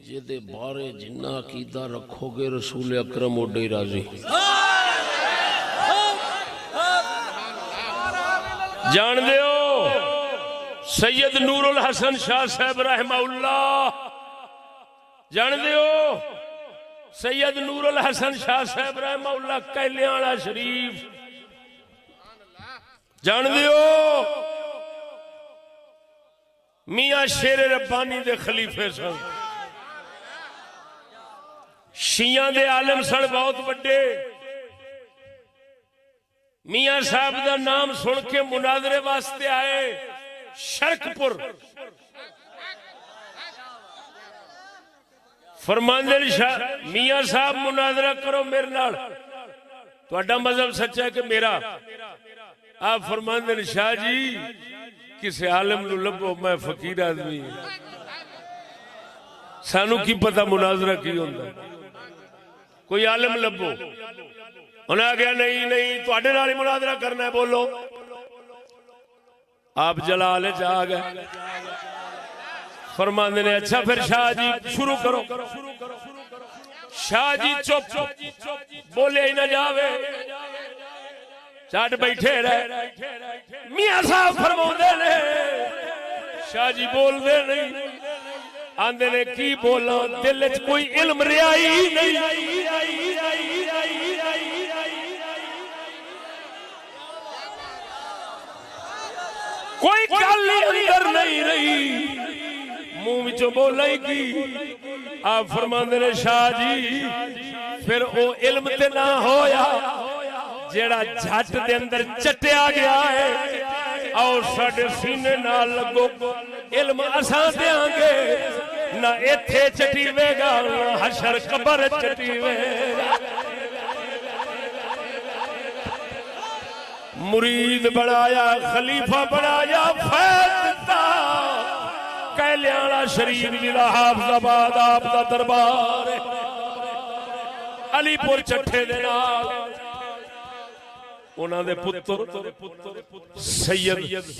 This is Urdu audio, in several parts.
یہ دے بارے جنہ عقیدہ رکھو گے رسول اکرم اوڈے راضی جان دیو سید نور الحسن شاہ صاحب رحمہ اللہ جان دیو سید نور الحسن شاہ صاحب رحمہ اللہ کیلیاں شریف جان دیو میاں شیر ربانی دے خلیفے سن شیعہ دے عالم سن بہت بڑے میاں صاحب دا نام سن کے مناظرے واسطے آئے شرک پور فرماندے میاں صاحب مناظرہ کرو میرے نال تہاڈا مذہب سچا ہے کہ میرا آپ فرماندے شاہ جی کسی عالم نو لبو میں فقیر آدمی سانو کی پتہ مناظرہ کی ہوندا کوئی عالم لبو انہیں آ گیا نہیں تواڈے نال ہی مناظرہ کرنا ہے بولو آپ جلال جا گئے فرماندے نے اچھا پھر شاہ جی شروع کرو شاہ جی چپ بولے ہی نہ جاوے چاٹ بیٹھے رہے میاں صاحب فرماندے نے شاہ جی بول دے نہیں آندے نے کی بولا دل وچ کوئی علم رہا ہی نہیں کوئی گل اندر نہیں رہی منہ وچوں بولا ہی کی آپ فرماندے نے شاہ جی پھر او علم تے نہ ہویا جیڑا جھٹ دے اندر چٹیا گیا ہے اور ساڈے سینے نال لگو علم اساں دیاں گے نہ ایتھے چٹیوے گا نہ حشر قبر چٹیوے گا مرید بنایا خلیفہ بنایا فیض دیتا کیلیاں شریف ضلع حافظ آباد آپ دا دربار علی پور چٹھے دے نال انہاں دے پتر سید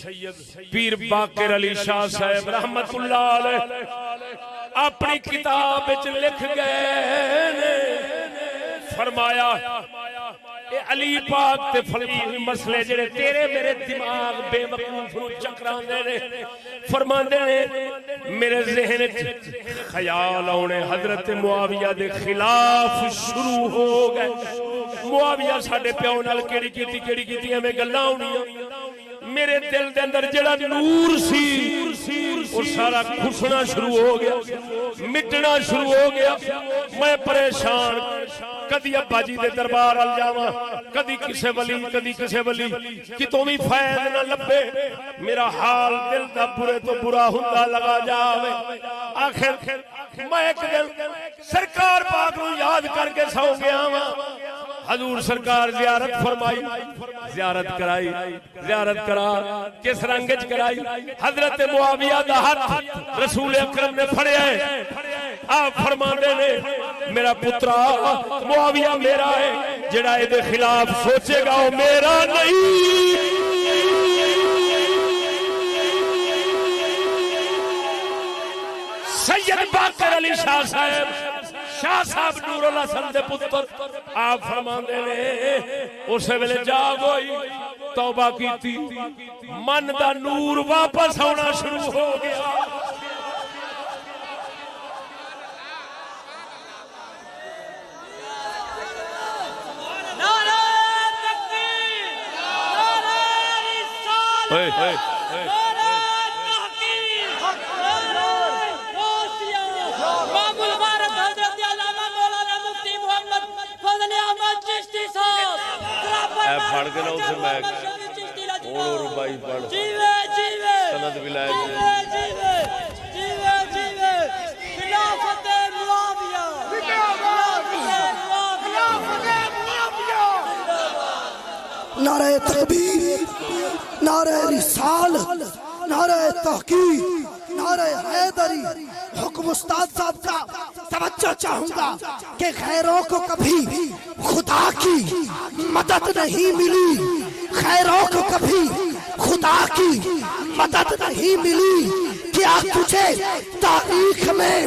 پیر باقر علی شاہ صاحب رحمت اللہ علیہ اپنی کتاب وچ لکھ گئے فرمایا اے علی پاک تے فقیہ مسئلے جڑے تیرے میرے دماغ بے وقوف نو چکراندے نے فرماندے نے میرے ذہن وچ خیال آنے حضرت معاویہ دے خلاف شروع ہو گئے معاویہ ساڈے پیو نال کیڑی کیتی ایویں گلاں ہونیاں میرے دل دے اندر جڑا نور سی وہ سارا کھسنا شروع ہو گیا مٹنا شروع ہو گیا میں پریشان کدی ابا جی دے دربار ال جاواں کدی کسے ولی کتوں بھی فیض نہ لبے میرا حال دل دا برے تو برا ہوندا لگا جاوے آخر میں ایک دن سرکار پاک نو یاد کر کے سو گیا وا حضور سرکار زیارت فرمائی زیارت کرائی زیارت کرا کس رنگ وچ کرائی حضرت معاویہ دا ہاتھ رسول اکرم نے پھڑیا ہے آپ فرماندے نے میرا پترا معاویہ میرا ہے جڑا اے دے خلاف سوچے گا وہ میرا نہیں سید باقر علی شاہ صاحب نور الحسن دے پتر آپ فرماندے نے اس ویلے جاگ ہوئی توبہ کیتی من دا نور واپس آنا شروع ہو گیا پڑھ کے نہ اسے میں اور بائی پڑھ سند ولایت خلافت معاویہ نعرہ تکبیر نعرہ رسالت نعرہ تحقیق نعرہ حیدری حکم استاد صاحب کا توجہ چاہوں گا کہ غیروں کو کبھی خدا کی مدد نہیں ملی غیروں کو کبھی خدا کی مدد نہیں ملی کیا تجھے تاریخ میں